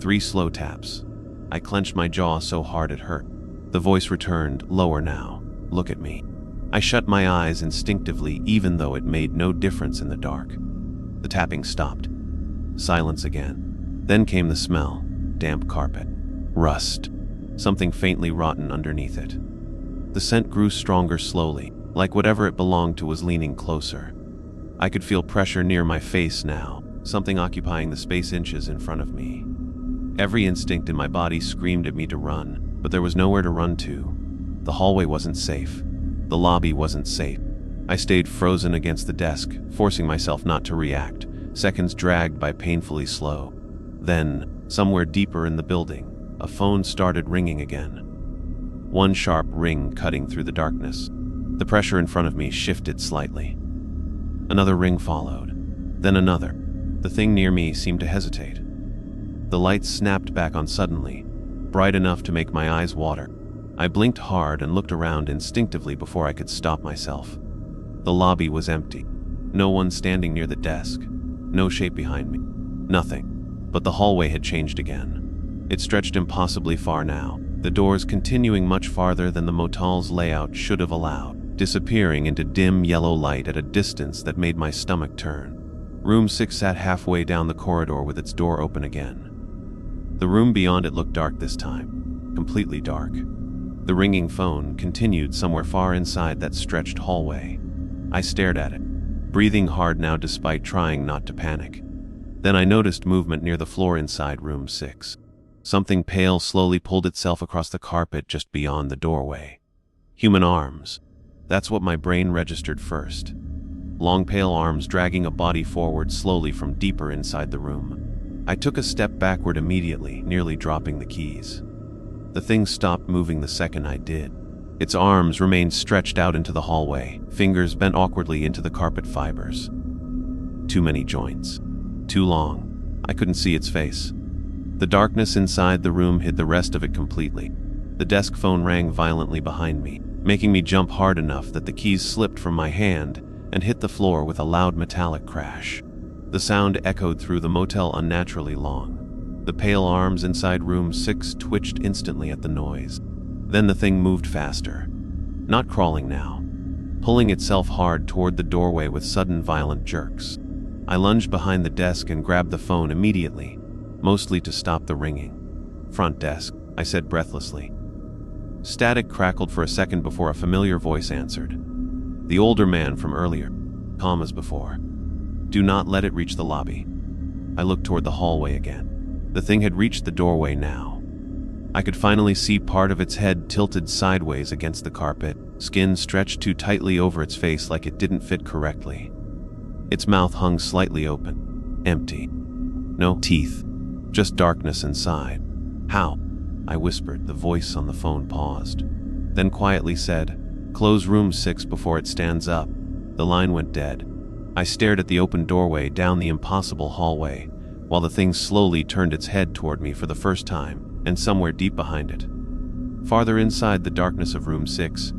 3 slow taps. I clenched my jaw so hard it hurt. The voice returned, lower now. "Look at me." I shut my eyes instinctively, even though it made no difference in the dark. The tapping stopped. Silence again. Then came the smell. Damp carpet. Rust. Something faintly rotten underneath it. The scent grew stronger slowly, like whatever it belonged to was leaning closer. I could feel pressure near my face now, something occupying the space inches in front of me. Every instinct in my body screamed at me to run, but there was nowhere to run to. The hallway wasn't safe. The lobby wasn't safe. I stayed frozen against the desk, forcing myself not to react, seconds dragged by painfully slow. Then, somewhere deeper in the building, a phone started ringing again. One sharp ring cutting through the darkness. The pressure in front of me shifted slightly. Another ring followed, then another. The thing near me seemed to hesitate. The lights snapped back on suddenly, bright enough to make my eyes water. I blinked hard and looked around instinctively before I could stop myself. The lobby was empty. No one standing near the desk. No shape behind me. Nothing. But the hallway had changed again. It stretched impossibly far now, the doors continuing much farther than the motel's layout should have allowed, disappearing into dim yellow light at a distance that made my stomach turn. Room 6 sat halfway down the corridor with its door open again. The room beyond it looked dark this time. Completely dark. The ringing phone continued somewhere far inside that stretched hallway. I stared at it, breathing hard now despite trying not to panic. Then I noticed movement near the floor inside room 6. Something pale slowly pulled itself across the carpet just beyond the doorway. Human arms. That's what my brain registered first. Long pale arms dragging a body forward slowly from deeper inside the room. I took a step backward immediately, nearly dropping the keys. The thing stopped moving the second I did. Its arms remained stretched out into the hallway, fingers bent awkwardly into the carpet fibers. Too many joints. Too long. I couldn't see its face. The darkness inside the room hid the rest of it completely. The desk phone rang violently behind me, making me jump hard enough that the keys slipped from my hand and hit the floor with a loud metallic crash. The sound echoed through the motel unnaturally long. The pale arms inside room 6 twitched instantly at the noise. Then the thing moved faster. Not crawling now, pulling itself hard toward the doorway with sudden violent jerks. I lunged behind the desk and grabbed the phone immediately, mostly to stop the ringing. "Front desk," I said breathlessly. Static crackled for a second before a familiar voice answered. The older man from earlier, calm as before. "Do not let it reach the lobby." I looked toward the hallway again. The thing had reached the doorway now. I could finally see part of its head tilted sideways against the carpet, skin stretched too tightly over its face like it didn't fit correctly. Its mouth hung slightly open, empty. No teeth, just darkness inside. "How?" I whispered. The voice on the phone paused, then quietly said, "Close room 6 before it stands up." The line went dead. I stared at the open doorway down the impossible hallway, while the thing slowly turned its head toward me for the first time, and somewhere deep behind it, farther inside the darkness of room 6,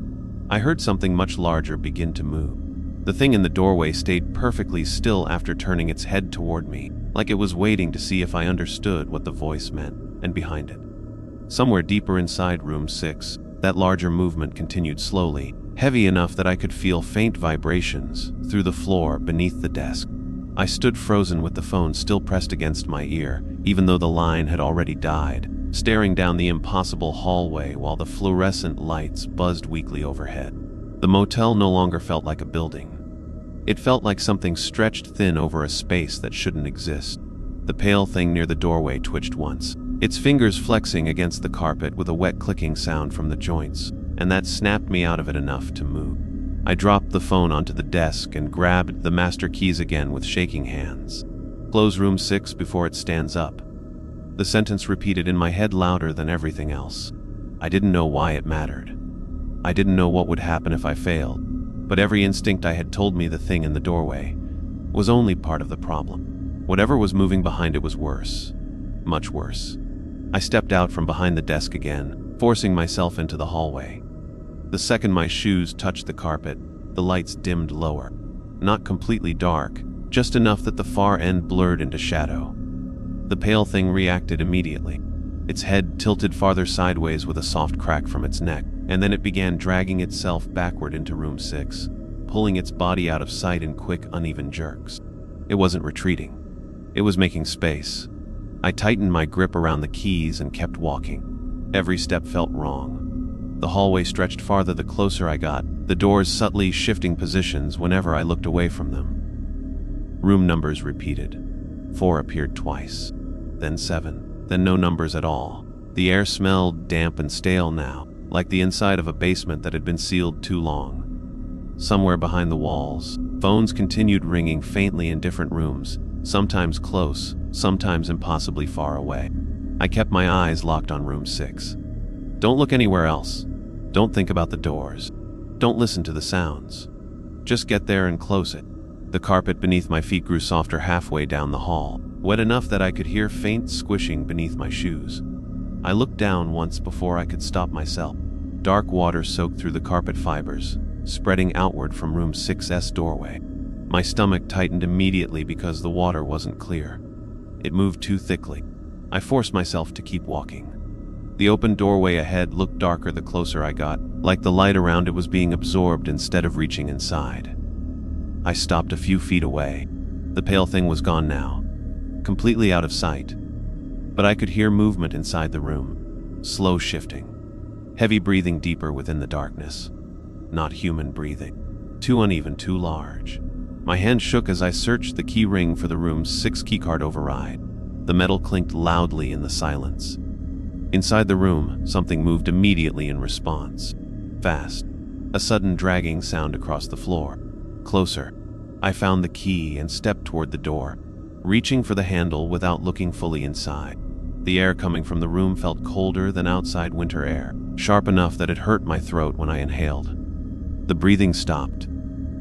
I heard something much larger begin to move. The thing in the doorway stayed perfectly still after turning its head toward me, like it was waiting to see if I understood what the voice meant, and behind it, somewhere deeper inside room 6, that larger movement continued slowly, heavy enough that I could feel faint vibrations through the floor beneath the desk. I stood frozen with the phone still pressed against my ear, even though the line had already died, staring down the impossible hallway while the fluorescent lights buzzed weakly overhead. The motel no longer felt like a building. It felt like something stretched thin over a space that shouldn't exist. The pale thing near the doorway twitched once, its fingers flexing against the carpet with a wet clicking sound from the joints, and that snapped me out of it enough to move. I dropped the phone onto the desk and grabbed the master keys again with shaking hands. "Close room 6 before it stands up." The sentence repeated in my head louder than everything else. I didn't know why it mattered. I didn't know what would happen if I failed, but every instinct I had told me the thing in the doorway was only part of the problem. Whatever was moving behind it was worse. Much worse. I stepped out from behind the desk again, forcing myself into the hallway. The second my shoes touched the carpet, the lights dimmed lower. Not completely dark, just enough that the far end blurred into shadow. The pale thing reacted immediately. Its head tilted farther sideways with a soft crack from its neck, and then it began dragging itself backward into room 6, pulling its body out of sight in quick, uneven jerks. It wasn't retreating. It was making space. I tightened my grip around the keys and kept walking. Every step felt wrong. The hallway stretched farther the closer I got, the doors subtly shifting positions whenever I looked away from them. Room numbers repeated. 4 appeared twice, then 7, then no numbers at all. The air smelled damp and stale now, like the inside of a basement that had been sealed too long. Somewhere behind the walls, phones continued ringing faintly in different rooms, sometimes close, sometimes impossibly far away. I kept my eyes locked on room 6. Don't look anywhere else. Don't think about the doors. Don't listen to the sounds. Just get there and close it. The carpet beneath my feet grew softer halfway down the hall, wet enough that I could hear faint squishing beneath my shoes. I looked down once before I could stop myself. Dark water soaked through the carpet fibers, spreading outward from room 6's doorway. My stomach tightened immediately because the water wasn't clear. It moved too thickly. I forced myself to keep walking. The open doorway ahead looked darker the closer I got, like the light around it was being absorbed instead of reaching inside. I stopped a few feet away. The pale thing was gone now, completely out of sight. But I could hear movement inside the room, slow shifting, heavy breathing deeper within the darkness. Not human breathing, too uneven, too large. My hand shook as I searched the key ring for the room's 6 keycard override. The metal clinked loudly in the silence. Inside the room, something moved immediately in response. Fast. A sudden dragging sound across the floor. Closer. I found the key and stepped toward the door, reaching for the handle without looking fully inside. The air coming from the room felt colder than outside winter air, sharp enough that it hurt my throat when I inhaled. The breathing stopped.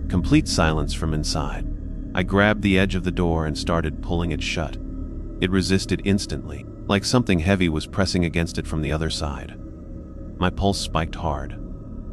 Complete silence from inside. I grabbed the edge of the door and started pulling it shut. It resisted instantly, like something heavy was pressing against it from the other side. My pulse spiked hard.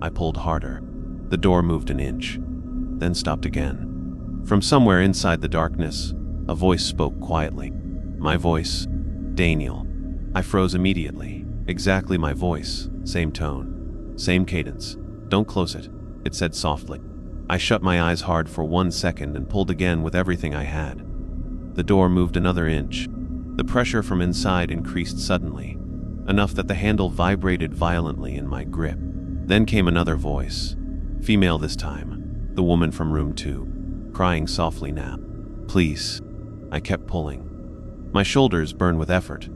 I pulled harder. The door moved an inch, then stopped again. From somewhere inside the darkness, a voice spoke quietly. My voice, Daniel. I froze immediately. Exactly my voice, same tone, same cadence. Don't close it, it said softly. I shut my eyes hard for 1 second and pulled again with everything I had. The door moved another inch. The pressure from inside increased suddenly, enough that the handle vibrated violently in my grip. Then came another voice, female this time, the woman from room 2, crying softly now. Please. I kept pulling. My shoulders burned with effort.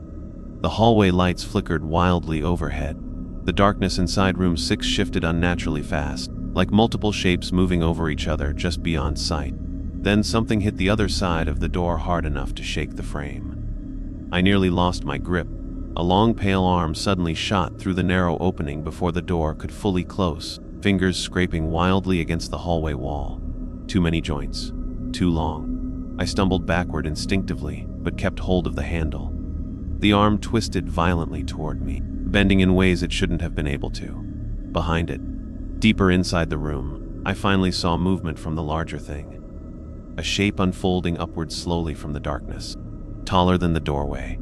The hallway lights flickered wildly overhead. The darkness inside room 6 shifted unnaturally fast, like multiple shapes moving over each other just beyond sight. Then something hit the other side of the door hard enough to shake the frame. I nearly lost my grip. A long pale arm suddenly shot through the narrow opening before the door could fully close, fingers scraping wildly against the hallway wall. Too many joints. Too long. I stumbled backward instinctively, but kept hold of the handle. The arm twisted violently toward me, bending in ways it shouldn't have been able to. Behind it, deeper inside the room, I finally saw movement from the larger thing. A shape unfolding upward slowly from the darkness, taller than the doorway.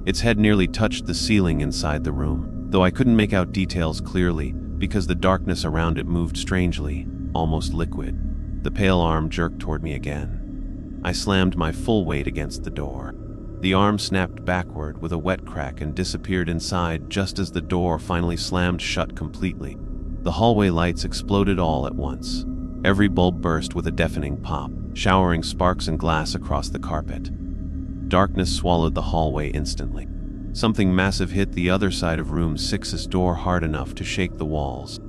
Its head nearly touched the ceiling inside the room, though I couldn't make out details clearly because the darkness around it moved strangely, almost liquid. The pale arm jerked toward me again. I slammed my full weight against the door. The arm snapped backward with a wet crack and disappeared inside just as the door finally slammed shut completely. The hallway lights exploded all at once. Every bulb burst with a deafening pop, showering sparks and glass across the carpet. Darkness swallowed the hallway instantly. Something massive hit the other side of room 6's door hard enough to shake the walls.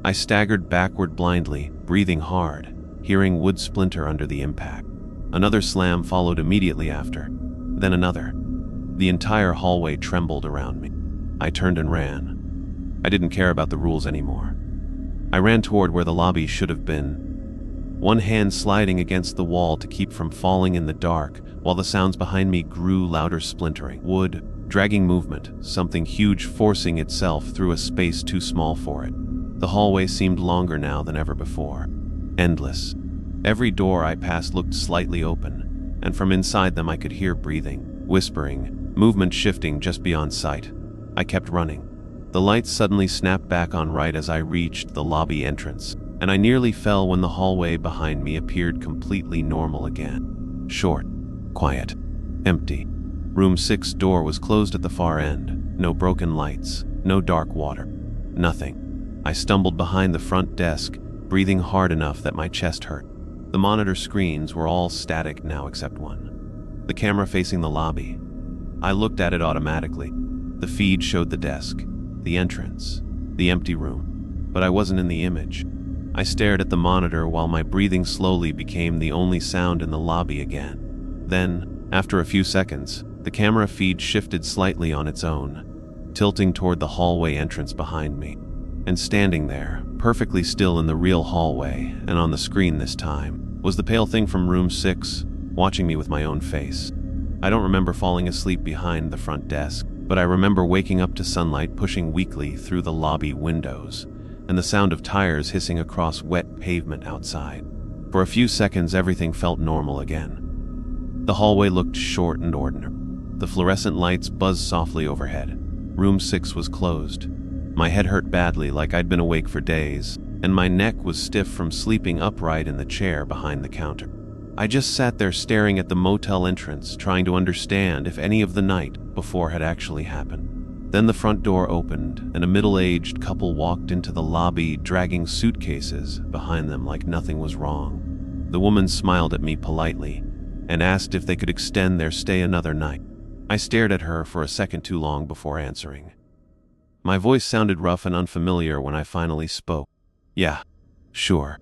I staggered backward blindly, breathing hard, hearing wood splinter under the impact. Another slam followed immediately after, then another. The entire hallway trembled around me. I turned and ran. I didn't care about the rules anymore. I ran toward where the lobby should have been, one hand sliding against the wall to keep from falling in the dark, while the sounds behind me grew louder, splintering. Wood, dragging movement, something huge forcing itself through a space too small for it. The hallway seemed longer now than ever before. Endless. Every door I passed looked slightly open, and from inside them I could hear breathing, whispering, movement shifting just beyond sight. I kept running. The lights suddenly snapped back on right as I reached the lobby entrance, and I nearly fell when the hallway behind me appeared completely normal again. Short, quiet, empty. Room 6 door was closed at the far end. No broken lights, no dark water. Nothing. I stumbled behind the front desk, breathing hard enough that my chest hurt. The monitor screens were all static now except one. The camera facing the lobby. I looked at it automatically. The feed showed the desk, the entrance, the empty room, but I wasn't in the image. I stared at the monitor while my breathing slowly became the only sound in the lobby again. Then, after a few seconds, the camera feed shifted slightly on its own, tilting toward the hallway entrance behind me. And standing there, perfectly still in the real hallway, and on the screen this time, was the pale thing from room 6, watching me with my own face. I don't remember falling asleep behind the front desk, but I remember waking up to sunlight pushing weakly through the lobby windows, and the sound of tires hissing across wet pavement outside. For a few seconds, everything felt normal again. The hallway looked short and ordinary. The fluorescent lights buzzed softly overhead. Room 6 was closed. My head hurt badly, like I'd been awake for days, and my neck was stiff from sleeping upright in the chair behind the counter. I just sat there staring at the motel entrance, trying to understand if any of the night before had actually happened. Then the front door opened, and a middle-aged couple walked into the lobby, dragging suitcases behind them like nothing was wrong. The woman smiled at me politely and asked if they could extend their stay another night. I stared at her for a second too long before answering. My voice sounded rough and unfamiliar when I finally spoke. Yeah, sure.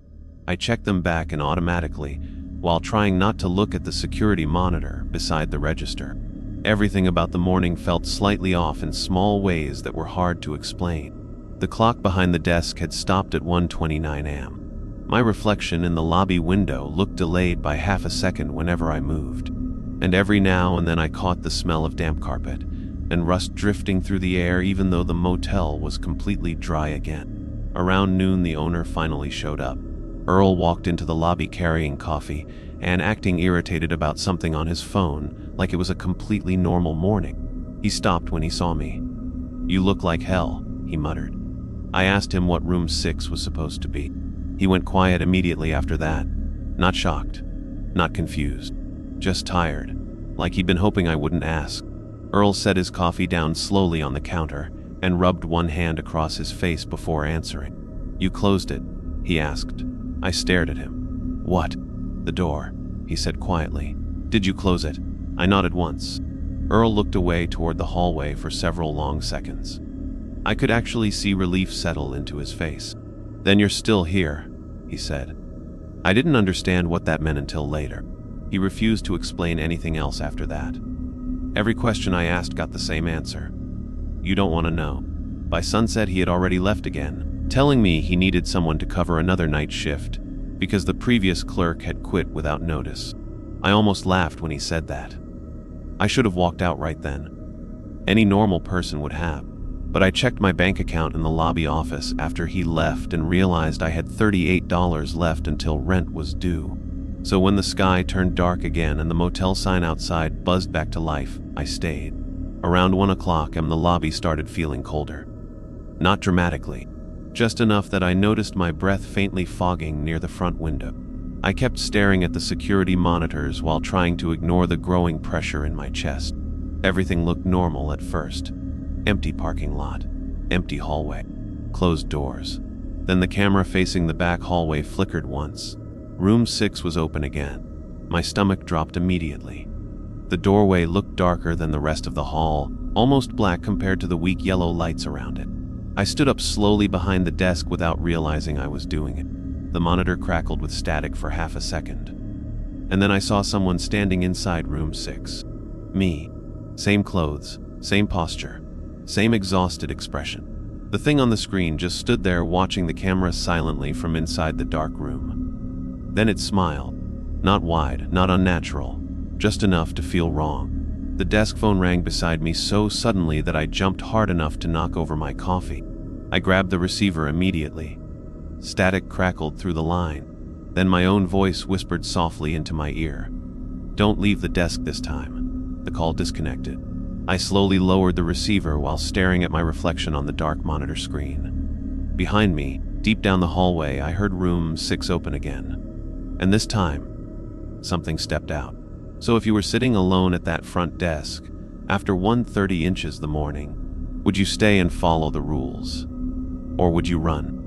I checked them back and automatically, while trying not to look at the security monitor beside the register. Everything about the morning felt slightly off in small ways that were hard to explain. The clock behind the desk had stopped at 1:29 a.m. My reflection in the lobby window looked delayed by half a second whenever I moved, and every now and then I caught the smell of damp carpet and rust drifting through the air even though the motel was completely dry again. Around noon, the owner finally showed up. Earl walked into the lobby carrying coffee and acting irritated about something on his phone, like it was a completely normal morning. He stopped when he saw me. "You look like hell," he muttered. I asked him what room 6 was supposed to be. He went quiet immediately after that. Not shocked, not confused, just tired, like he'd been hoping I wouldn't ask. Earl set his coffee down slowly on the counter and rubbed one hand across his face before answering. "You closed it?" he asked. I stared at him. "What?" "The door," he said quietly. "Did you close it?" I nodded once. Earl looked away toward the hallway for several long seconds. I could actually see relief settle into his face. "Then you're still here," he said. I didn't understand what that meant until later. He refused to explain anything else after that. Every question I asked got the same answer. "You don't want to know." By sunset, he had already left again, telling me he needed someone to cover another night shift because the previous clerk had quit without notice. I almost laughed when he said that. I should have walked out right then. Any normal person would have. But I checked my bank account in the lobby office after he left and realized I had $38 left until rent was due. So when the sky turned dark again and the motel sign outside buzzed back to life, I stayed. Around 1 o'clock, the lobby started feeling colder. Not dramatically, just enough that I noticed my breath faintly fogging near the front window. I kept staring at the security monitors while trying to ignore the growing pressure in my chest. Everything looked normal at first. Empty parking lot, empty hallway, closed doors. Then the camera facing the back hallway flickered once. Room 6 was open again. My stomach dropped immediately. The doorway looked darker than the rest of the hall, almost black compared to the weak yellow lights around it. I stood up slowly behind the desk without realizing I was doing it. The monitor crackled with static for half a second. And then I saw someone standing inside room 6. Me. Same clothes, same posture. Same exhausted expression. The thing on the screen just stood there watching the camera silently from inside the dark room. Then it smiled. Not wide, not unnatural, just enough to feel wrong. The desk phone rang beside me so suddenly that I jumped hard enough to knock over my coffee. I grabbed the receiver immediately. Static crackled through the line. Then my own voice whispered softly into my ear. "Don't leave the desk this time." The call disconnected. I slowly lowered the receiver while staring at my reflection on the dark monitor screen. Behind me, deep down the hallway, I heard room 6 open again. And this time, something stepped out. So if you were sitting alone at that front desk, after 1:30 the morning, would you stay and follow the rules? Or would you run?